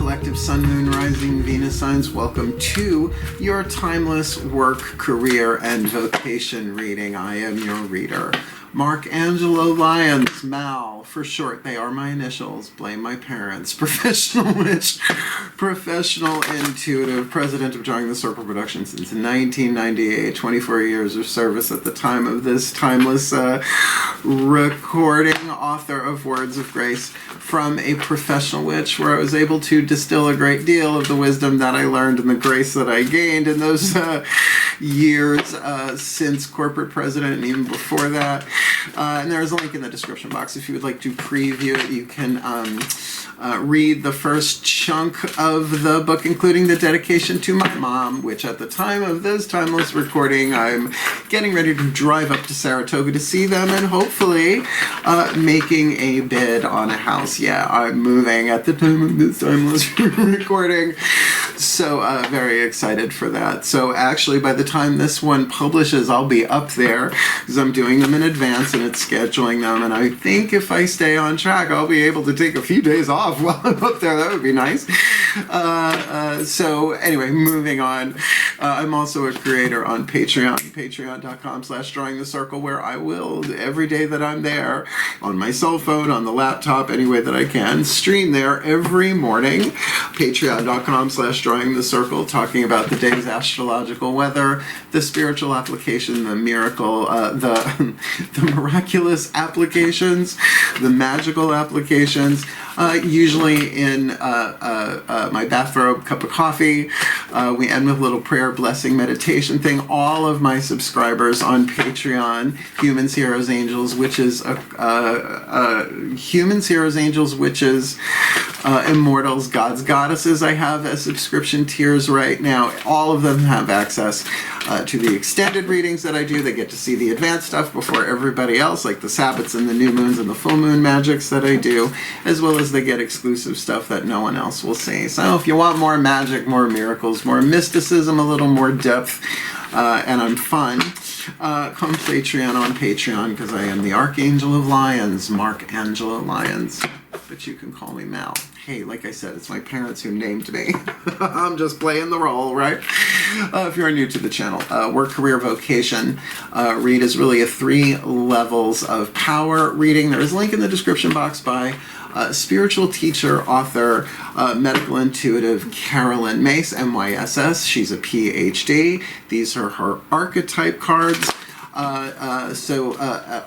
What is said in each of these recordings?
collective sun, moon, rising, Venus signs, welcome to your timeless work, career, and vocation reading. I am your reader, Angelo, Lyons, Mal, for short. They are my initials. Blame my parents. Professional witch, professional intuitive, president of Drawing the Circle Productions since 1998. 24 years of service at the time of this timeless recording. Author of Words of Grace from a professional witch, where I was able to distill a great deal of the wisdom that I learned and the grace that I gained in those years since corporate president and even before that. And there's a link in the description box if you would like to preview it. You can read the first chunk of the book, including the dedication to my mom, which at the time of this timeless recording, I'm getting ready to drive up to Saratoga to see them and hopefully making a bid on a house. Yeah, I'm moving at the time of this timeless recording. So very excited for that. So actually, by the time this one publishes, I'll be up there because I'm doing them in advance and it's scheduling them. And I think if I stay on track, I'll be able to take a few days off while I'm up there. That would be nice. So anyway, moving on. I'm also a creator on Patreon, patreon.com/drawingthecircle, where I will, every day that I'm there, on my cell phone, on the laptop, any way that I can, stream there every morning. Patreon.com/drawingthecircle, talking about the day's astrological weather, the spiritual application, the miracle, the miraculous applications, the magical applications, usually in my bathrobe, cup of coffee. We end with a little prayer, blessing, meditation thing. All of my subscribers on Patreon, humans, heroes, angels, witches, humans, heroes, angels, witches, immortals, gods, goddesses, I have as subscription tiers right now. All of them have access to the extended readings that I do. They get to see the advanced stuff before everybody else, like the Sabbats and the new moons and the full moon magics that I do, as well as they get exclusive stuff that no one else will see. So if you want more magic, more miracles, more mysticism, a little more depth, and I'm fun, come Patreon on Patreon, because I am the Archangel of Lyons, Angelo Lyons, but you can call me Mal. Hey, like I said, it's my parents who named me. I'm just playing the role, right? If you're new to the channel, Work-Career-Vocation read is really a 3 levels of power reading. There is a link in the description box by spiritual teacher, author, medical intuitive Carolyn Myss, MYSS. She's a PhD. These are her archetype cards.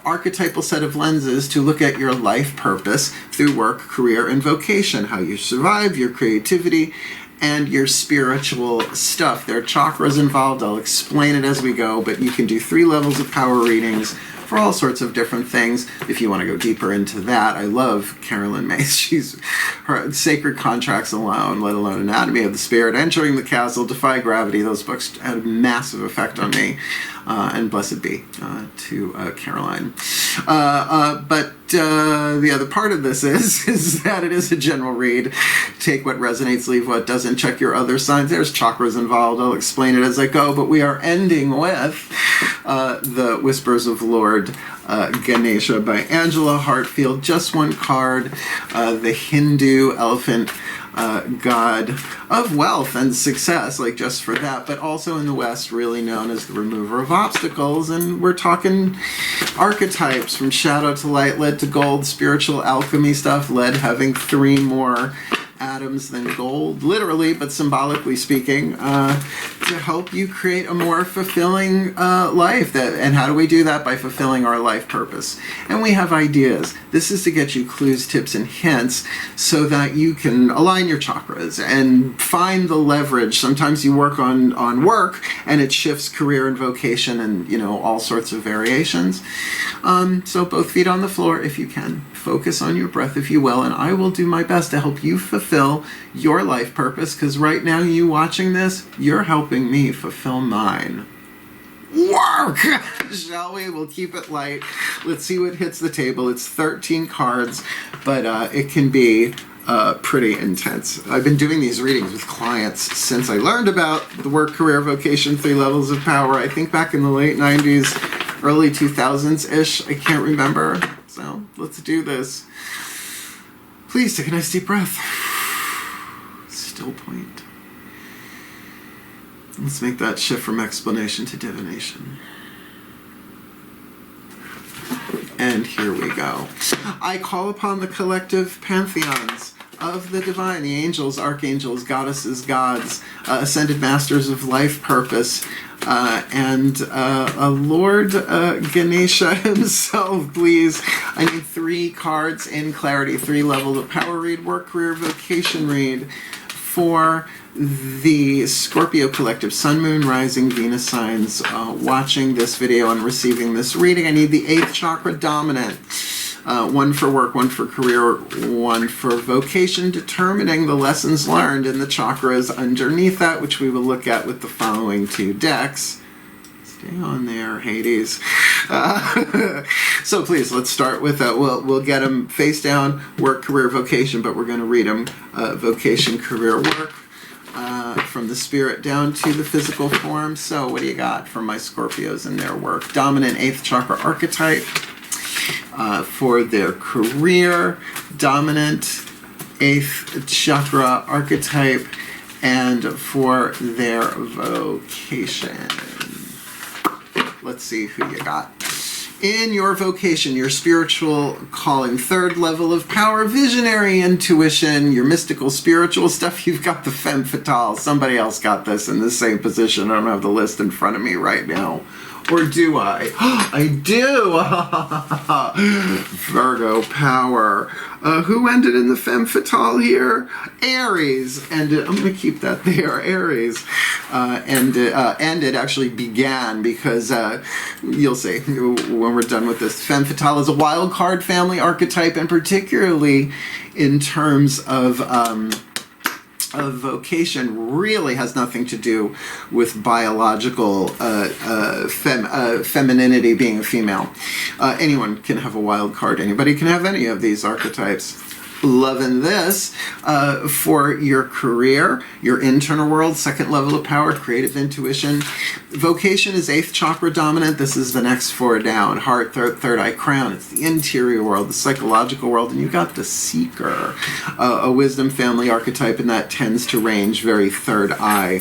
Archetypal set of lenses to look at your life purpose through work, career, and vocation, how you survive, your creativity, and your spiritual stuff. There are chakras involved. I'll explain it as we go, but you can do 3 levels of power readings for all sorts of different things. If you want to go deeper into that, I love Carolyn Myss. Her Sacred Contracts alone, let alone Anatomy of the Spirit, Entering the Castle, Defy Gravity. Those books had a massive effect on me. And blessed be to Caroline. But the other part of this is that it is a general read. Take what resonates, leave what doesn't. Check your other signs. There's chakras involved. I'll explain it as I go. But we are ending with The Whispers of Lord Ganesha by Angela Hartfield. Just one card. The Hindu elephant god of wealth and success, like just for that, but also in the West really known as the remover of obstacles. And we're talking archetypes from shadow to light, lead to gold, spiritual alchemy stuff, lead having 3 more atoms than gold, literally, but symbolically speaking, to help you create a more fulfilling life. And how do we do that? By fulfilling our life purpose. And we have ideas. This is to get you clues, tips, and hints so that you can align your chakras and find the leverage. Sometimes you work on work and it shifts career and vocation and, all sorts of variations. So both feet on the floor if you can. Focus on your breath if you will, and I will do my best to help you fulfill your life purpose, because right now you watching this, you're helping me fulfill mine. Work! Shall we? We'll keep it light. Let's see what hits the table. It's 13 cards, but it can be pretty intense. I've been doing these readings with clients since I learned about the work, career, vocation, 3 levels of power. I think back in the late 90s, early 2000s-ish. I can't remember. So let's do this. Please take a nice deep breath. still point. Let's make that shift from explanation to divination. And here we go. I call upon the collective pantheons of the divine, the angels, archangels, goddesses, gods, ascended masters of life purpose, and Lord Ganesha himself, please. I need 3 cards in clarity, 3 levels of power read, work, career, vocation read for the Scorpio collective, Sun, Moon, Rising, Venus signs watching this video and receiving this reading. I need the 8th chakra dominant. 1 for work, 1 for career, 1 for vocation, determining the lessons learned in the chakras underneath that, which we will look at with the following 2 decks. Stay on there, Hades. So please, let's start with we'll get them face down, work, career, vocation, but we're going to read them vocation, career, work, from the spirit down to the physical form. So what do you got for my Scorpios and their work? Dominant 8th chakra archetype. For their career, dominant 8th chakra archetype, and for their vocation. Let's see who you got. In your vocation, your spiritual calling, 3rd level of power, visionary intuition, your mystical spiritual stuff, you've got the Femme Fatale. Somebody else got this in the same position. I don't have the list in front of me right now. Or do I? I do! Virgo power. Who ended in the Femme Fatale here? Aries. And I'm going to keep that there. Aries. And it actually began because you'll see when we're done with this. Femme Fatale is a wild card family archetype, and particularly in terms of vocation, really has nothing to do with biological femininity, being a female. Anyone can have a wild card. Anybody can have any of these archetypes. Loving this for your career, your internal world, 2nd level of power, creative intuition. Vocation is 8th chakra dominant. This is the next 4 down. Heart, third eye, crown. It's the interior world, the psychological world, and you got the seeker, a wisdom family archetype, and that tends to range very 3rd eye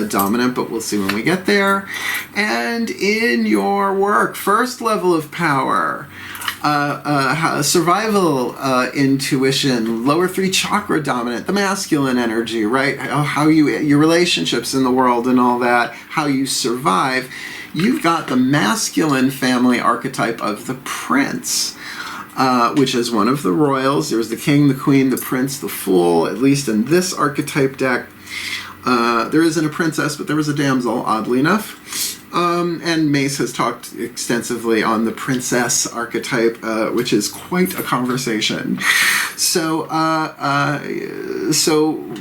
dominant, but we'll see when we get there. And in your work, 1st level of power, survival intuition, lower 3 chakra dominant, the masculine energy, right? How your relationships in the world and all that, how you survive. You've got the masculine family archetype of the prince, which is one of the royals. There's the king, the queen, the prince, the fool, at least in this archetype deck. There isn't a princess, but there was a damsel, oddly enough. And Myss has talked extensively on the princess archetype, which is quite a conversation. So I'm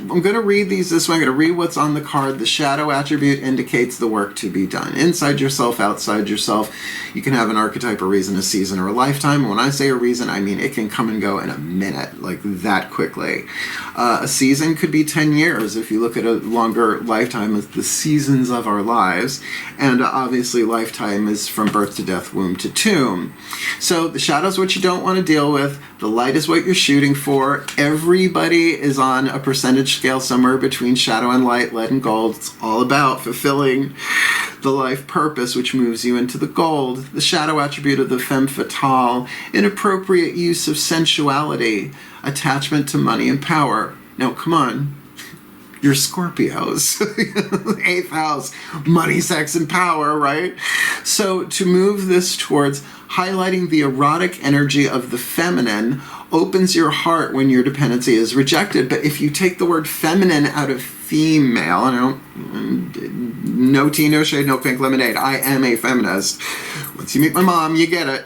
going to read these this way. I'm going to read what's on the card. The shadow attribute indicates the work to be done. Inside yourself, outside yourself. You can have an archetype, a reason, a season, or a lifetime. When I say a reason, I mean it can come and go in a minute, like that quickly. A season could be 10 years if you look at a longer lifetime as the seasons of our lives. And obviously lifetime is from birth to death, womb to tomb. So the shadow is what you don't want to deal with. The light is what you're shooting for. Everybody is on a percentage scale somewhere between shadow and light, lead and gold. It's all about fulfilling the life purpose, which moves you into the gold. The shadow attribute of the Femme Fatale, inappropriate use of sensuality, attachment to money and power. Now, come on. You're Scorpios. 8th house, money, sex, and power, right? So to move this towards highlighting the erotic energy of the feminine opens your heart when your dependency is rejected. But if you take the word feminine out of female, and I don't, no tea, no shade, no pink lemonade, I am a feminist. Once you meet my mom, you get it.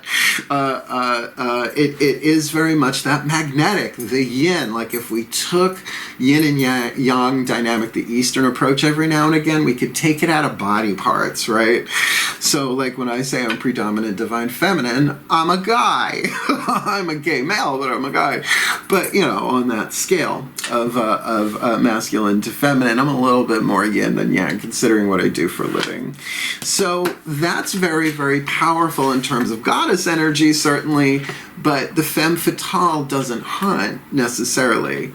It is very much that magnetic, the yin. Like if we took yin and yang dynamic, the Eastern approach every now and again, we could take it out of body parts, right? So like when I say I'm predominant divine feminine, I'm a guy. I'm a gay male, but I'm a guy. But, you know, on that scale of masculine to feminine, I'm a little bit more yin than yang, considering what I do for a living. So that's very, very powerful in terms of goddess energy, certainly, but the Femme Fatale doesn't hunt necessarily.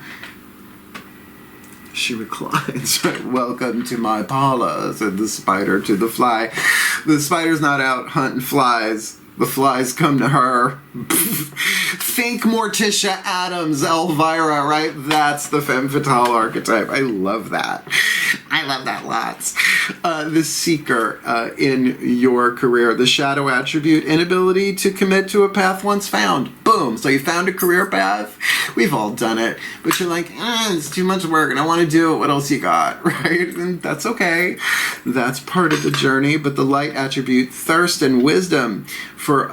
She reclines, right? Welcome to my parlor, said the spider to the fly. The spider's not out hunting flies. The flies come to her. Think Morticia Adams, Elvira, right? That's the femme fatale archetype. I love that. I love that lots. The seeker in your career, the shadow attribute, inability to commit to a path once found. Boom. So you found a career path. We've all done it. But you're like, it's too much work and I want to do it. What else you got, right? And that's okay. That's part of the journey. But the light attribute, thirst and wisdom for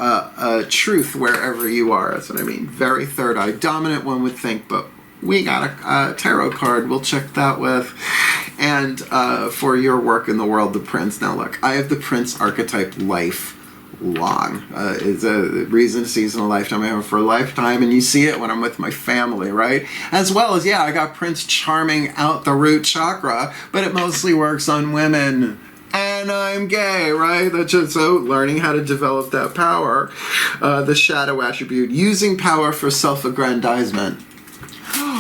truth wherever you are. That's what I mean. Very third eye. Dominant, one would think, but we got a tarot card we'll check that with. And for your work in the world, the prince. Now look, I have the prince archetype lifelong. It's a reason to seize in a lifetime. I have it for a lifetime, and you see it when I'm with my family, right? As well as, yeah, I got Prince Charming out the root chakra, but it mostly works on women. And I'm gay, right? That's just so learning how to develop that power. The shadow attribute, using power for self-aggrandizement.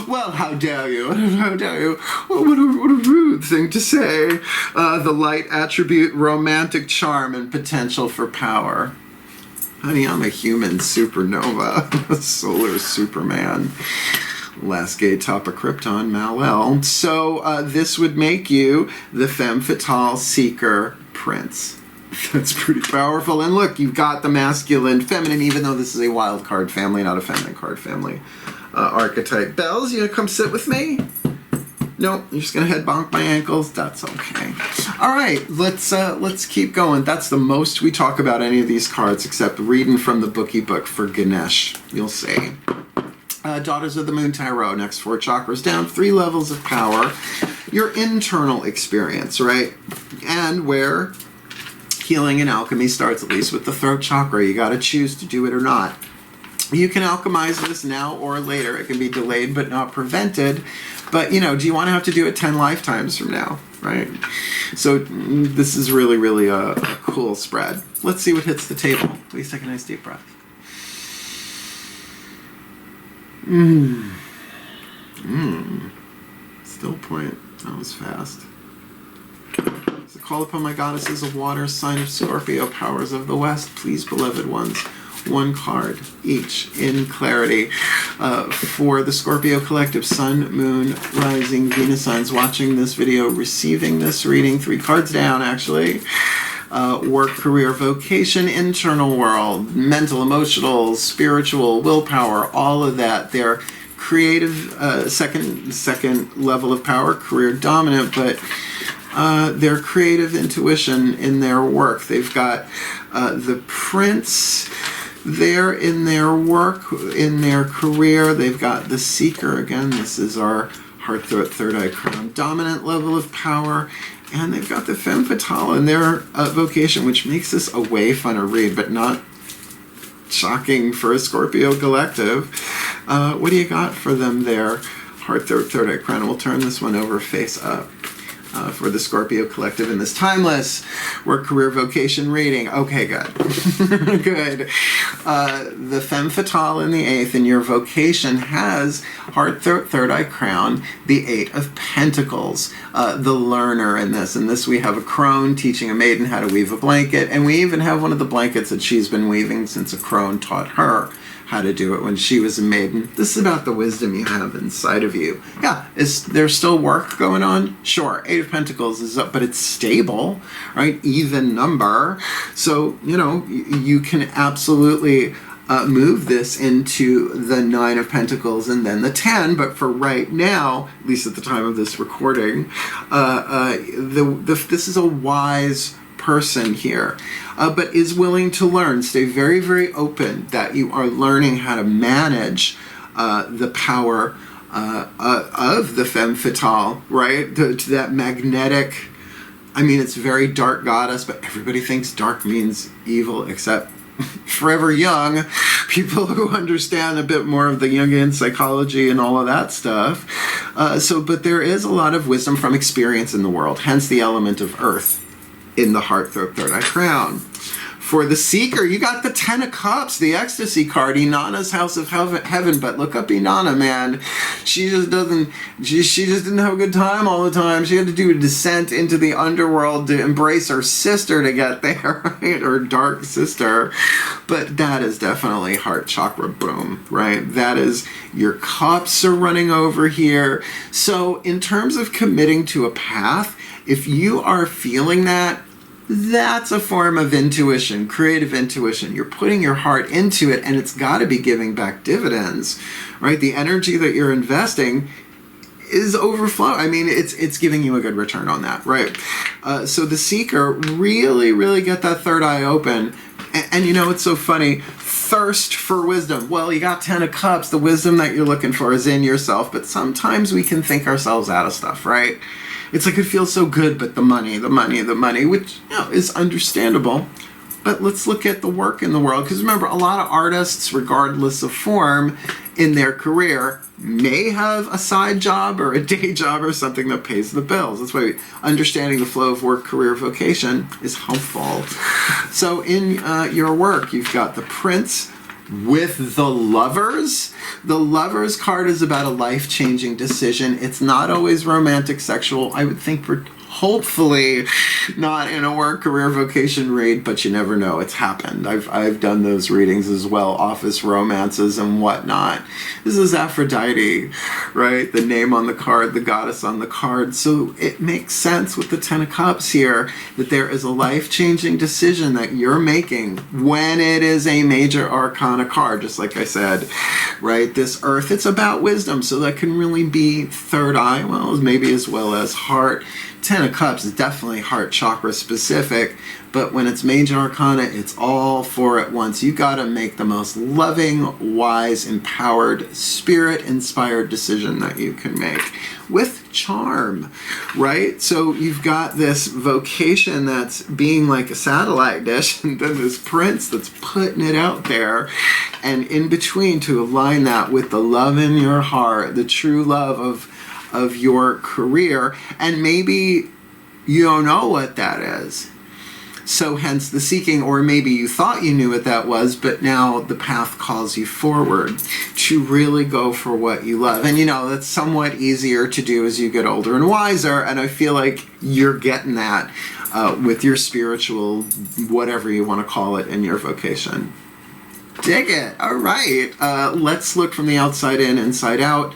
Well, how dare you? How dare you? What a rude thing to say. The light attribute, romantic charm and potential for power. Honey, I'm a human supernova, a solar Superman. Last gay top of Krypton, Mal-El. So this would make you the femme fatale seeker prince. That's pretty powerful. And look, you've got the masculine, feminine, even though this is a wild card family, not a feminine card family. Archetype. Bells, you gonna come sit with me? Nope, you're just gonna head bonk my ankles. That's okay. All right, let's keep going. That's the most we talk about any of these cards, except reading from the bookie book for Ganesh. You'll see. Daughters of the Moon Tarot. Next 4 chakras down. 3 levels of power. Your internal experience, right? And where healing and alchemy starts, at least with the throat chakra. You got to choose to do it or not. You can alchemize this now or later. It can be delayed but not prevented. But, you know, do you want to have to do it 10 lifetimes from now, right? So this is really, really a cool spread. Let's see what hits the table. Please take a nice deep breath. Still point. That was fast. So call upon my goddesses of water, sign of Scorpio, powers of the west, please, beloved ones. 1 card each in clarity for the Scorpio collective, Sun, Moon, Rising, Venus signs watching this video, receiving this reading. 3 cards down, actually. Work, career, vocation, internal world, mental, emotional, spiritual, willpower, all of that. They're creative, second level of power, career dominant, but their creative intuition in their work. They've got the prince there in their work, in their career. They've got the seeker. Again, this is our heart, throat, third eye crown, dominant level of power. And they've got the femme fatale in their vocation, which makes this a way funner read, but not shocking for a Scorpio collective. What do you got for them there? Heart, throat, third eye crown. We'll turn this one over face up. For the Scorpio collective in this timeless work, career, vocation reading. Okay, good. Good. The femme fatale in the 8th in your vocation has heart, throat, third eye crown, the 8 of pentacles, the learner in this. In this we have a crone teaching a maiden how to weave a blanket, and we even have one of the blankets that she's been weaving since a crone taught her how to do it when she was a maiden. This is about the wisdom you have inside of you. Yeah, is there still work going on? Sure, 8 of Pentacles is up, but it's stable, right? Even number. So, you know, you can absolutely move this into the 9 of Pentacles and then the 10, but for right now, at least at the time of this recording, this is a wise person here, but is willing to learn. Stay very, very open that you are learning how to manage the power of the femme fatale, right? To that magnetic, I mean, it's very dark goddess, but everybody thinks dark means evil, except Forever Young, people who understand a bit more of the Jungian psychology and all of that stuff. But there is a lot of wisdom from experience in the world, hence the element of earth in the heart, throat, third eye crown. For the seeker, you got the Ten of Cups, the ecstasy card, Inanna's house of heaven. But look up Inanna, man. She just didn't have a good time all the time. She had to do a descent into the underworld to embrace her sister to get there, right? Her dark sister. But that is definitely heart chakra boom, right? That is, your cups are running over here. So in terms of committing to a path, if you are feeling that, that's a form of intuition, creative intuition. You're putting your heart into it, and it's got to be giving back dividends, right? The energy that you're investing is overflowing. I mean, it's giving you a good return on that, right? So the seeker, really get that third eye open. And you know, it's so funny. Thirst for wisdom. Well, you got Ten of Cups. The wisdom that you're looking for is in yourself. But sometimes we can think ourselves out of stuff, right? It's like it feels so good, but the money, which, you know, is understandable. But let's look at the work in the world. Because remember, a lot of artists, regardless of form, in their career, may have a side job or a day job or something that pays the bills. That's why understanding the flow of work, career, vocation is helpful. So in your work, you've got the Prince with the Lovers. The Lovers card is about a life-changing decision. It's not always romantic, sexual. I would think we're hopefully not in a work, career, vocation read, but you never know. It's happened. I've done those readings as well, office romances and whatnot. This is Aphrodite, right? The name on the card, the goddess on the card. So it makes sense with the Ten of Cups here that there is a life-changing decision that you're making when it is a major arcana card, just like I said, right? This Earth, it's about wisdom, so that can really be third eye, well, maybe as well as heart. Ten of Cups is definitely heart chakra specific, but when it's major arcana, it's all four at once. You got to make the most loving, wise, empowered, spirit-inspired decision that you can make with charm, right? So you've got this vocation that's being like a satellite dish, and then this Prince that's putting it out there, and in between to align that with the love in your heart, the true love of your career, and maybe you don't know what that is. So hence the seeking, or maybe you thought you knew what that was, but now the path calls you forward to really go for what you love. And you know, that's somewhat easier to do as you get older and wiser, and I feel like you're getting that with your spiritual, whatever you want to call it, in your vocation. Dig it. All right. Let's look from the outside in, inside out.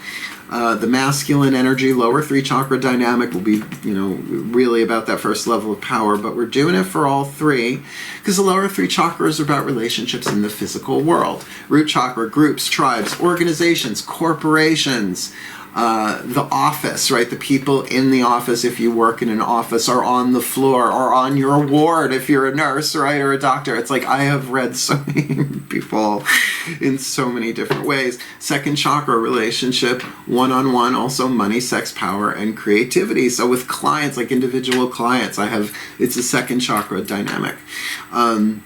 The masculine energy, lower three chakra dynamic will be, you know, really about that first level of power, but we're doing it for all three because the lower three chakras are about relationships in the physical world. Root chakra, groups, tribes, organizations, corporations, the office, right? The people in the office, if you work in an office, or on the floor, or on your ward if you're a nurse, right, or a doctor. It's like I have read so many people in so many different ways. Second chakra, relationship, one-on-one, also money, sex, power, and creativity. So with clients, like individual clients, it's a second chakra dynamic. And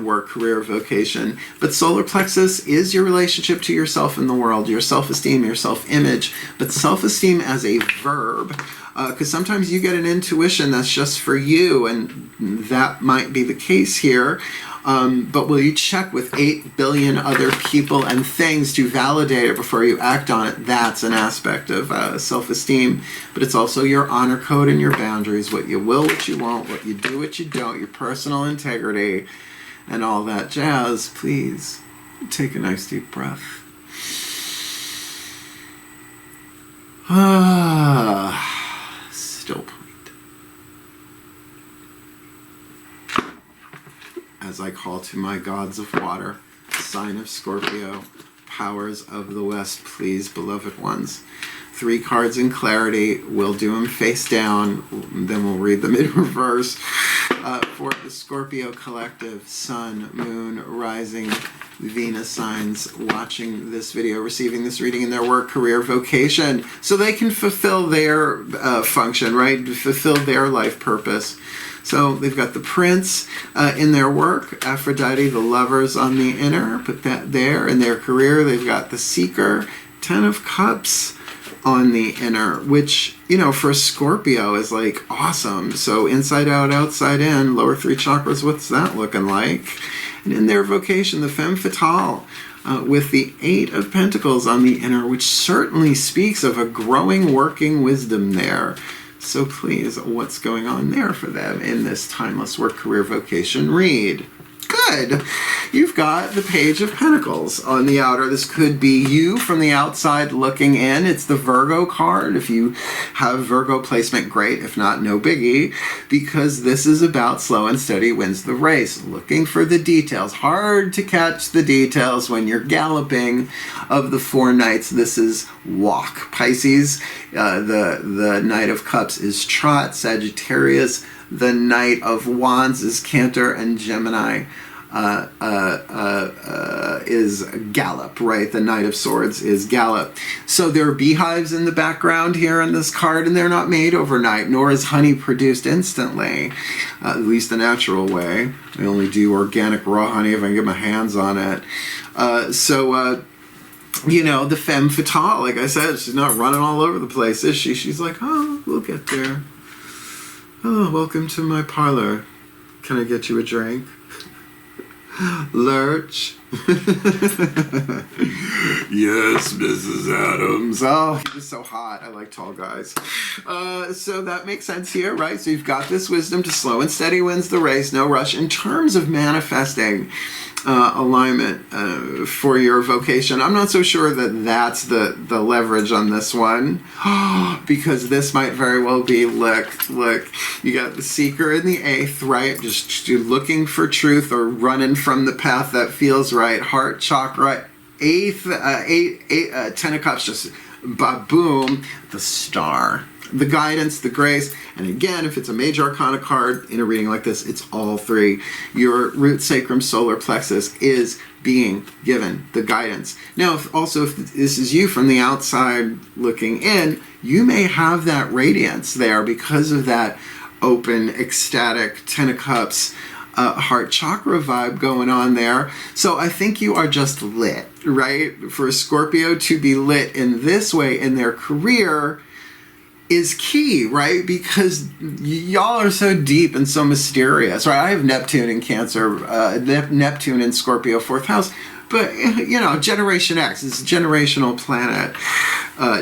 work, career, vocation. But solar plexus is your relationship to yourself in the world, your self-esteem, your self-image, but self-esteem as a verb. Because sometimes you get an intuition that's just for you, and that might be the case here. But will you check with 8 billion other people and things to validate it before you act on it? That's an aspect of self-esteem. But it's also your honor code and your boundaries, what you will, what you won't, what you do, what you don't, your personal integrity, and all that jazz. Please take a nice deep breath. Still point. As I call to my gods of water, sign of Scorpio, powers of the West, please, beloved ones. 3 cards in clarity. We'll do them face down, then we'll read them in reverse. For the Scorpio collective, Sun, Moon, Rising, Venus signs watching this video, receiving this reading in their work, career, vocation, so they can fulfill their function, right? Fulfill their life purpose. So they've got the Prince in their work, Aphrodite, the Lovers on the inner, put that there. In their career, they've got the Seeker, Ten of Cups, on the inner, which, for Scorpio is like awesome. So inside out, outside in, lower 3 chakras, what's that looking like? And in their vocation, the Femme Fatale, with the 8 of Pentacles on the inner, which certainly speaks of a growing working wisdom there. So please, what's going on there for them in this timeless work, career, vocation read? Good. You've got the Page of Pentacles on the outer. This could be you from the outside looking in. It's the Virgo card. If you have Virgo placement, great. If not, no biggie, because this is about slow and steady wins the race. Looking for the details. Hard to catch the details when you're galloping. Of the 4 knights, this is walk. Pisces, the Knight of Cups is trot. Sagittarius, the Knight of Wands is canter, and Gemini is gallop, right? The Knight of Swords is gallop. So there are beehives in the background here in this card, and they're not made overnight, nor is honey produced instantly, at least the natural way. I only do organic raw honey if I can get my hands on it. The Femme Fatale, like I said, she's not running all over the place, is she? She's like, oh, we'll get there. Oh, welcome to my parlor. Can I get you a drink? Lurch. Yes, Mrs. Adams. Oh, he was so hot. I like tall guys. So that makes sense here, right? So you've got this wisdom to slow and steady wins the race, no rush. In terms of manifesting alignment for your vocation, I'm not so sure that that's the leverage on this one, because this might very well be, look, you got the seeker in the 8th, right? Just looking for truth or running from the path that feels right. Heart chakra, 8th, 10 of Cups, just boom, the Star. The guidance, the grace, and again, if it's a major arcana card in a reading like this, it's all 3. Your root, sacrum, solar plexus is being given the guidance. Now, if this is you from the outside looking in, you may have that radiance there because of that open, ecstatic 10 of Cups, heart chakra vibe going on there. So I think you are just lit, right? For a Scorpio to be lit in this way in their career is key, right? Because y'all are so deep and so mysterious, right? I have Neptune in Cancer, Neptune in Scorpio, 4th house, but Generation X is a generational planet,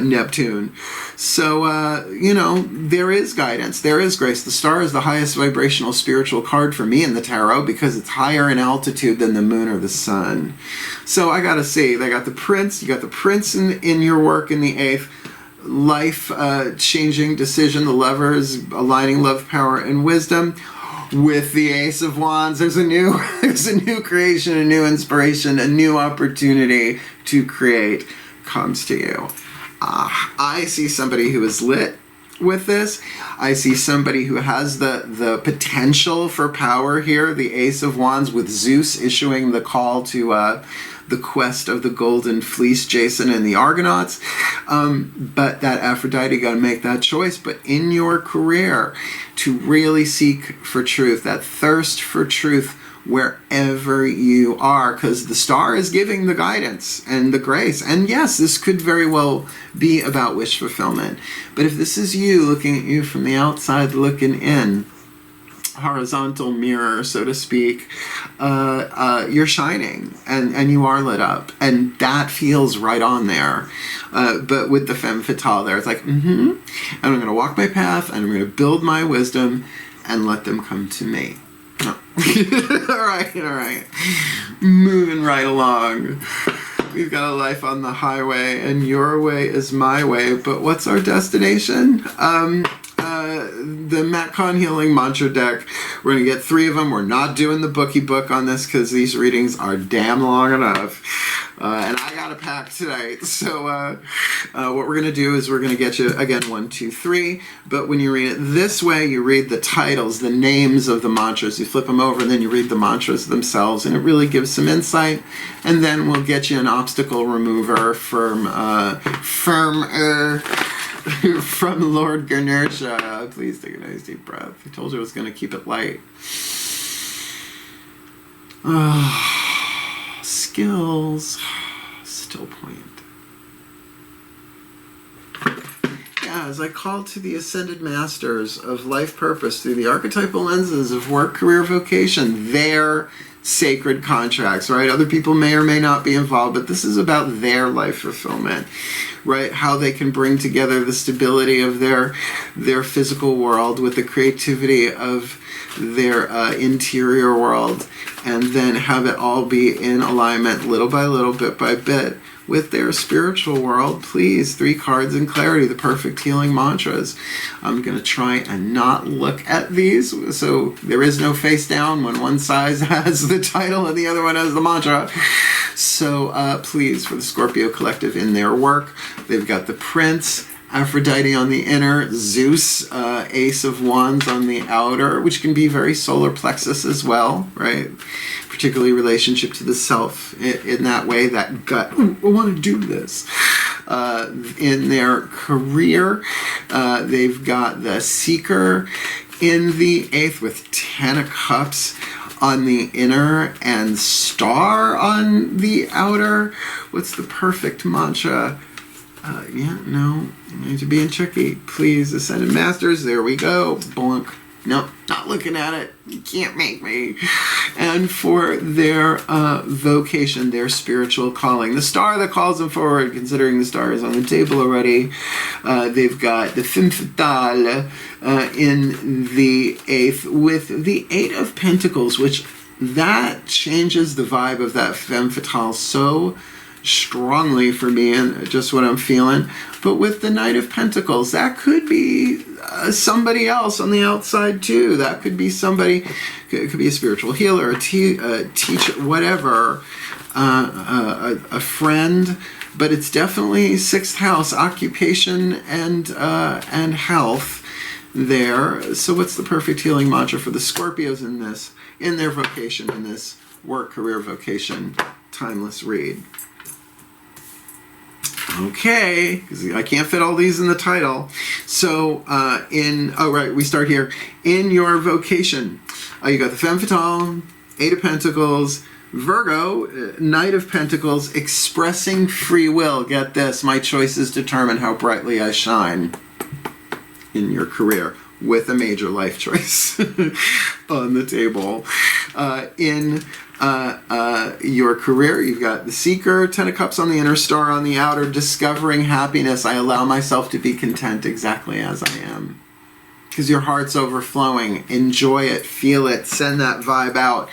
Neptune. So, there is guidance, there is grace. The Star is the highest vibrational spiritual card for me in the tarot because it's higher in altitude than the moon or the sun. So I gotta say, they got the Prince, you got the Prince in your work in the 8th, life-changing decision, the Lovers, aligning love, power, and wisdom. With the Ace of Wands, there's a new creation, a new inspiration, a new opportunity to create comes to you. I see somebody who is lit with this. I see somebody who has the potential for power here. The Ace of Wands with Zeus issuing the call to the quest of the golden fleece, Jason and the Argonauts. But that Aphrodite got to make that choice. But in your career, to really seek for truth, that thirst for truth wherever you are, because the Star is giving the guidance and the grace. And yes, this could very well be about wish fulfillment. But if this is you looking at you from the outside looking in, horizontal mirror, so to speak, you're shining and you are lit up, and that feels right on there. But with the Femme Fatale there, it's like, and I'm going to walk my path, and I'm going to build my wisdom and let them come to me. No. all right. Moving right along. We've got a life on the highway, and your way is my way. But what's our destination? The Matcon Healing Mantra deck. We're going to get 3 of them. We're not doing the bookie book on this because these readings are damn long enough. And I got to pack tonight. So what we're going to do is we're going to get you, again, 1, 2, 3. But when you read it this way, you read the titles, the names of the mantras. You flip them over, and then you read the mantras themselves. And it really gives some insight. And then we'll get you an obstacle remover from Lord Ganesha. Please take a nice deep breath. I told you I was going to keep it light. Skills. Still point. as I call to the ascended masters of life purpose through the archetypal lenses of work, career, vocation, their sacred contracts, right? Other people may or may not be involved, but this is about their life fulfillment, right? How they can bring together the stability of their physical world with the creativity of their interior world, and then have it all be in alignment little by little, bit by bit, with their spiritual world. Please, 3 cards in clarity, the perfect healing mantras. I'm going to try and not look at these, so there is no face down when one side has the title and the other one has the mantra. So please, for the Scorpio Collective in their work, they've got the Prince, Aphrodite on the inner, Zeus, Ace of Wands on the outer, which can be very solar plexus as well, right? Particularly relationship to the self in that way, that gut, I want to do this. In their career, they've got the Seeker in the 8th with 10 of Cups on the inner and Star on the outer. What's the perfect mantra? No, you need to be in Chucky. Please, Ascended Masters, there we go. Blunk. Nope, not looking at it. You can't make me. And for their vocation, their spiritual calling, the star that calls them forward, considering the star is on the table already, they've got the Femme Fatale in the 8th with the 8 of Pentacles, which that changes the vibe of that Femme Fatale so strongly for me and just what I'm feeling. But with the Knight of Pentacles, that could be somebody else on the outside too. That could be somebody, it could be a spiritual healer, a teacher, whatever, a friend. But it's definitely 6th house, occupation and health there. So what's the perfect healing mantra for the Scorpios in this, in their vocation, in this work, career, vocation, timeless read? Okay, because I can't fit all these in the title. So we start here. In your vocation, you got the Femme Fatale, 8 of Pentacles, Virgo, Knight of Pentacles, expressing free will. Get this, my choices determine how brightly I shine in your career, with a major life choice on the table. In your career, you've got the Seeker, 10 of Cups on the inner, Star on the outer, discovering happiness. I allow myself to be content exactly as I am. Because your heart's overflowing. Enjoy it, feel it, send that vibe out.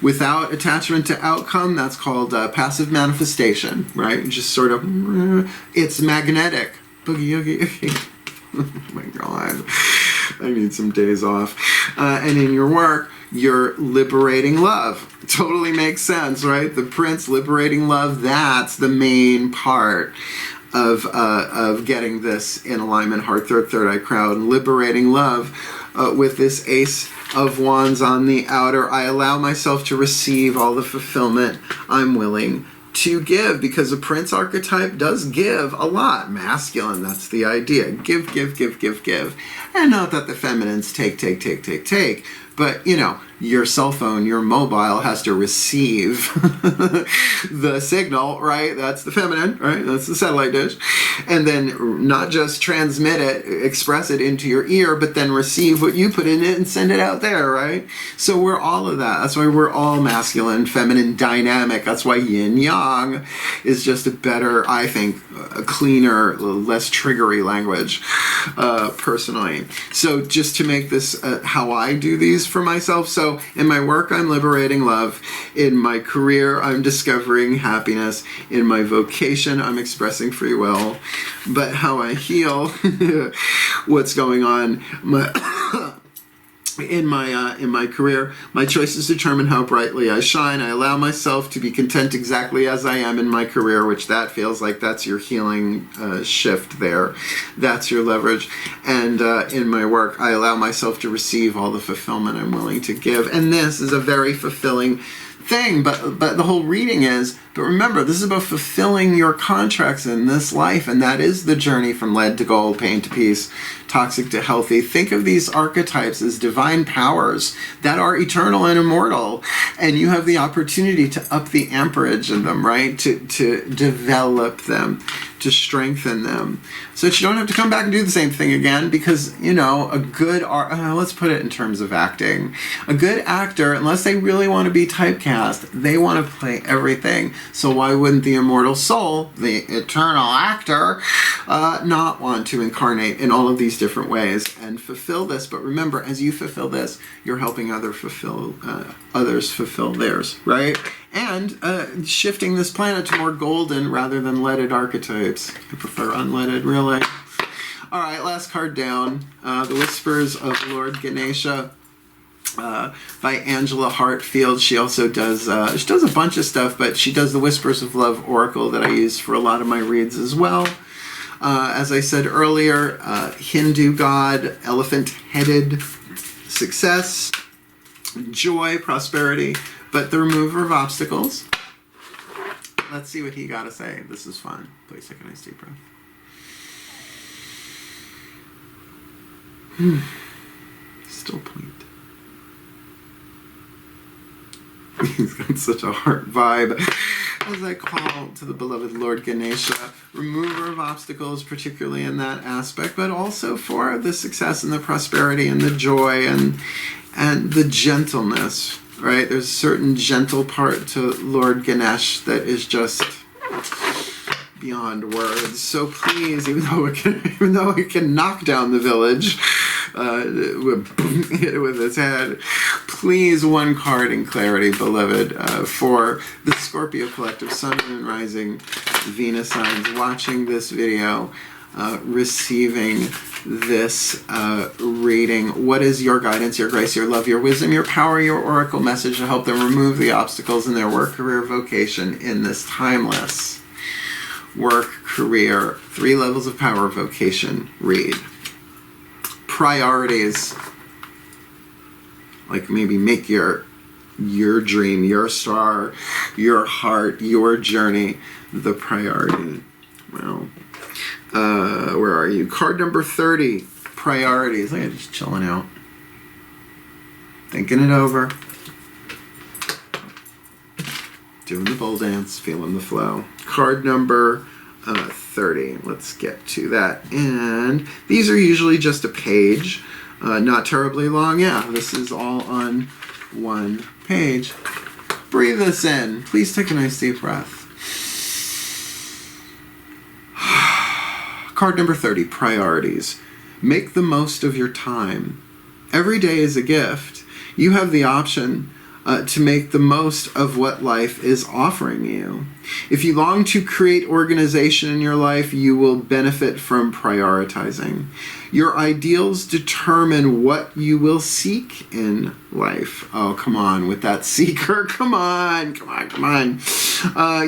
Without attachment to outcome, that's called passive manifestation, right? Just sort of, it's magnetic. Boogie, oogie. Oh my God. I need some days off. And in your work, you're liberating love. Totally makes sense, right? The Prince liberating love, that's the main part of getting this in alignment, heart, third eye crown, liberating love with this Ace of Wands on the outer. I allow myself to receive all the fulfillment I'm willing to give, because the Prince archetype does give a lot. Masculine, that's the idea. Give. And not that the feminines take. But, you know, your cell phone, your mobile has to receive the signal, right? That's the feminine, right? That's the satellite dish. And then not just transmit it, express it into your ear, but then receive what you put in it and send it out there, right? So we're all of that. That's why we're all masculine, feminine, dynamic. That's why yin yang is just a better, I think, a cleaner, less triggery language, personally. So just to make this how I do these for myself. So in my work, I'm liberating love. In my career, I'm discovering happiness. In my vocation, I'm expressing free will. But how I heal, what's going on, in my career, my choices determine how brightly I shine. I allow myself to be content exactly as I am in my career, which that feels like that's your healing shift there. That's your leverage. And in my work, I allow myself to receive all the fulfillment I'm willing to give. And this is a very fulfilling thing, but the whole reading is But remember, this is about fulfilling your contracts in this life, and that is the journey from lead to gold, pain to peace, toxic to healthy. Think of these archetypes as divine powers that are eternal and immortal, and you have the opportunity to up the amperage in them, right? To develop them, to strengthen them, so that you don't have to come back and do the same thing again, because, you know, a good let's put it in terms of acting. A good actor, unless they really want to be typecast, they want to play everything. So why wouldn't the immortal soul, the eternal actor, not want to incarnate in all of these different ways and fulfill this? But remember, as you fulfill this, you're helping others fulfill theirs, right? And shifting this planet to more golden rather than leaded archetypes. I prefer unleaded, really. All right, last card down. The Whispers of Lord Ganesha by Angela Hartfield. She also does, she does a bunch of stuff, but she does the Whispers of Love Oracle that I use for a lot of my reads as well. As I said earlier, Hindu god, elephant-headed, success, joy, prosperity, but the remover of obstacles. Let's see what he got to say. This is fun. Please take a nice deep breath. Still point. He's got such a heart vibe. As I call to the beloved Lord Ganesha, remover of obstacles, particularly in that aspect, but also for the success and the prosperity and the joy and the gentleness, right? There's a certain gentle part to Lord Ganesh that is just beyond words. So please, even though it can knock down the village, hit it with its head, please, one card in clarity, beloved, for the Scorpio collective, Sun, Moon, Rising, Venus signs, watching this video, receiving this reading. What is your guidance, your grace, your love, your wisdom, your power, your oracle message to help them remove the obstacles in their work, career, vocation in this timeless work, career, 3 levels of power, vocation read? Priorities, like maybe make your dream, your star, your heart, your journey the priority. Well, where are you? Card number 30, priorities. Look at just chilling out, thinking it over, doing the bowl dance, feeling the flow. Card number 30. Let's get to that. And these are usually just a page, not terribly long. Yeah, this is all on one page. Breathe this in. Please take a nice deep breath. Card number 30, priorities. Make the most of your time. Every day is a gift. You have the option to make the most of what life is offering you. If you long to create organization in your life, you will benefit from prioritizing. Your ideals determine what you will seek in life. Oh, come on with that seeker. Come on.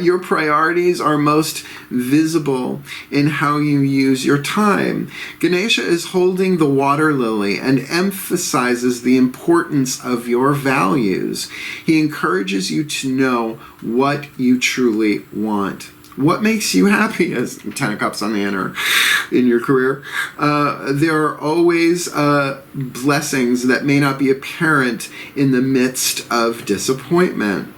Your priorities are most visible in how you use your time. Ganesha is holding the water lily and emphasizes the importance of your values. He encourages you to know what you truly want. What makes you happy, as 10 of Cups on the inner in your career? There are always blessings that may not be apparent in the midst of disappointment.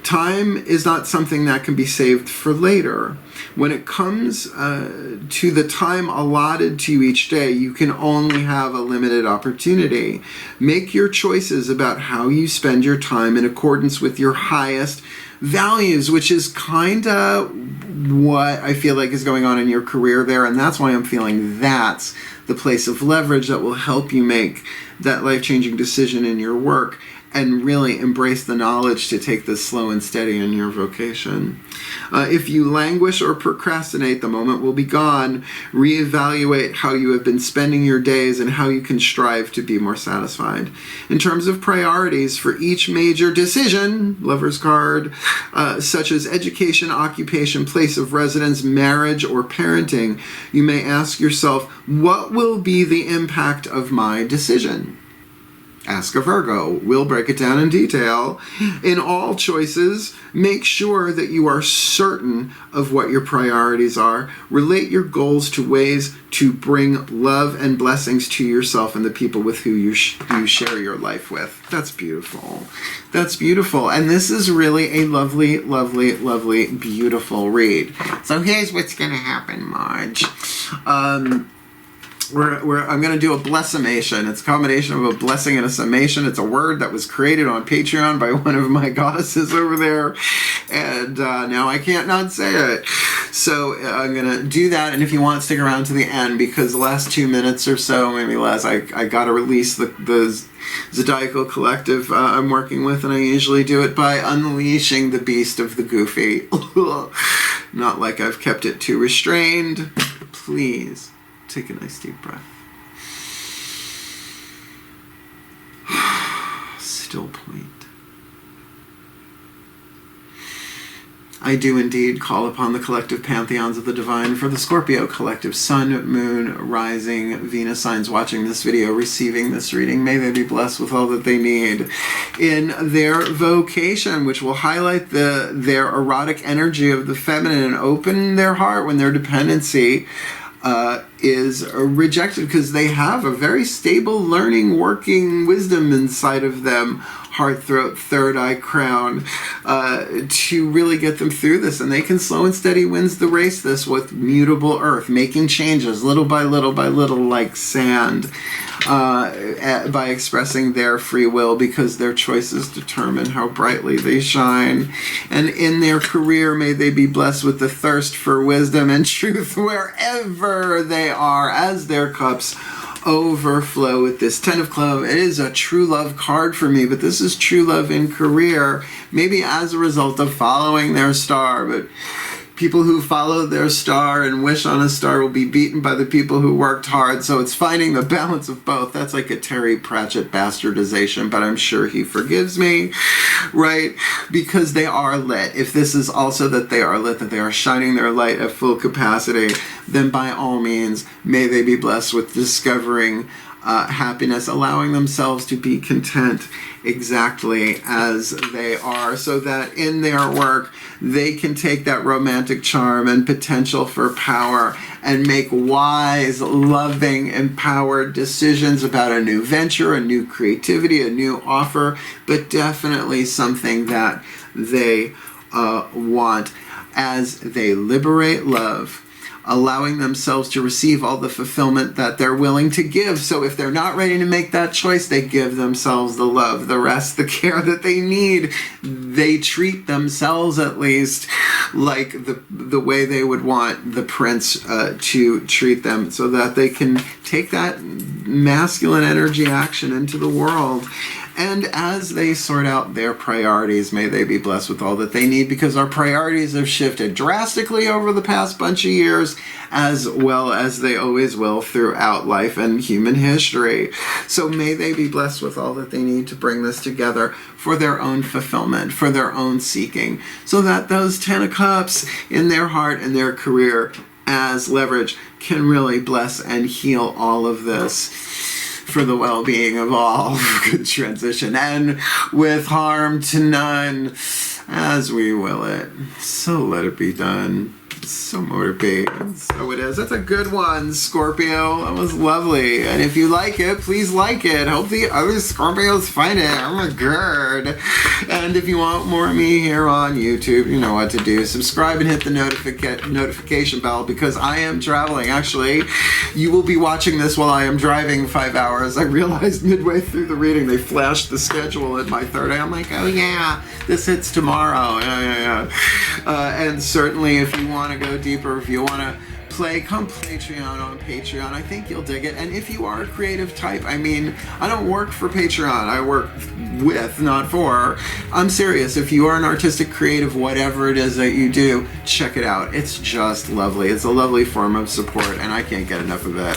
Time is not something that can be saved for later. When it comes to the time allotted to you each day, you can only have a limited opportunity. Make your choices about how you spend your time in accordance with your highest values, which is kind of what I feel like is going on in your career there, and that's why I'm feeling that's the place of leverage that will help you make that life-changing decision in your work and really embrace the knowledge to take this slow and steady in your vocation. If you languish or procrastinate, the moment will be gone. Reevaluate how you have been spending your days and how you can strive to be more satisfied. In terms of priorities for each major decision, Lover's card, such as education, occupation, place of residence, marriage, or parenting, you may ask yourself, what will be the impact of my decision? Ask a Virgo. We'll break it down in detail. In all choices, make sure that you are certain of what your priorities are. Relate your goals to ways to bring love and blessings to yourself and the people with who you share your life with. That's beautiful. That's beautiful. And this is really a lovely, lovely, lovely, beautiful read. So here's what's going to happen, Marge. I'm going to do a blessimation. It's a combination of a blessing and a summation. It's a word that was created on Patreon by one of my goddesses over there. And now I can't not say it. So I'm going to do that. And if you want, stick around to the end, because the last 2 minutes or so, maybe less, I got to release the Zodiacal Collective I'm working with. And I usually do it by unleashing the beast of the goofy. Not like I've kept it too restrained. Please. Take a nice deep breath. Still point. I do indeed call upon the collective pantheons of the divine for the Scorpio collective sun, moon, rising, Venus signs watching this video, receiving this reading. May they be blessed with all that they need in their vocation, which will highlight their erotic energy of the feminine and open their heart when their dependency is rejected, because they have a very stable learning, working wisdom inside of them, heart, throat, third eye, crown, to really get them through this. And they can slow and steady wins the race this with mutable earth, making changes little by little by little, like sand, by expressing their free will, because their choices determine how brightly they shine. And in their career, may they be blessed with the thirst for wisdom and truth wherever they are, as their cups overflow with this 10 of Clubs. It is a true love card for me, but this is true love in career, maybe as a result of following their star. But people who follow their star and wish on a star will be beaten by the people who worked hard. So it's finding the balance of both. That's like a Terry Pratchett bastardization, but I'm sure he forgives me, right? Because they are lit. If this is also that they are lit, that they are shining their light at full capacity, then by all means, may they be blessed with discovering happiness, allowing themselves to be content exactly as they are, so that in their work they can take that romantic charm and potential for power and make wise, loving, empowered decisions about a new venture, a new creativity, a new offer, but definitely something that they want, as they liberate love, allowing themselves to receive all the fulfillment that they're willing to give. So if they're not ready to make that choice, they give themselves the love, the rest, the care that they need. They treat themselves, at least, like the way they would want the prince to treat them, so that they can take that masculine energy action into the world. And as they sort out their priorities, may they be blessed with all that they need, because our priorities have shifted drastically over the past bunch of years, as well as they always will throughout life and human history. So may they be blessed with all that they need to bring this together for their own fulfillment, for their own seeking, so that those 10 of Cups in their heart and their career as leverage can really bless and heal all of this for the well-being of all. Good transition. And with harm to none, as we will it. So let it be done. So mote it be. So it is. That's a good one, Scorpio. That was lovely. And if you like it, please like it. Hope the other Scorpios find it. Oh my god. And if you want more of me here on YouTube, you know what to do. Subscribe and hit the notification bell, because I am traveling. Actually, you will be watching this while I am driving 5 hours. I realized midway through the reading they flashed the schedule at my third eye. I'm like, oh yeah, this hits tomorrow. Yeah. And certainly if you want to go deeper, if you want to play, come Patreon on Patreon. I think you'll dig it. And if you are a creative type, I mean, I don't work for Patreon. I work with, not for. I'm serious. If you are an artistic, creative, whatever it is that you do, check it out. It's just lovely. It's a lovely form of support, and I can't get enough of it.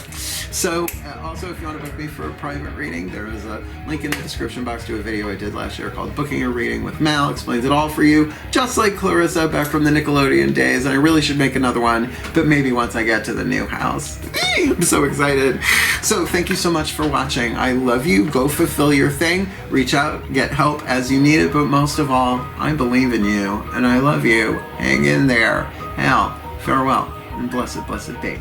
So, also, if you want to book me for a private reading, there is a link in the description box to a video I did last year called Booking a Reading with Mal. Explains it all for you, just like Clarissa back from the Nickelodeon days. And I really should make another one, but maybe once I get to the new house. I'm so excited. So, thank you so much for watching. I love you. Go fulfill your thing. Reach out, get help as you need it. But most of all, I believe in you, and I love you. Hang in there. Now, farewell, and blessed, blessed be.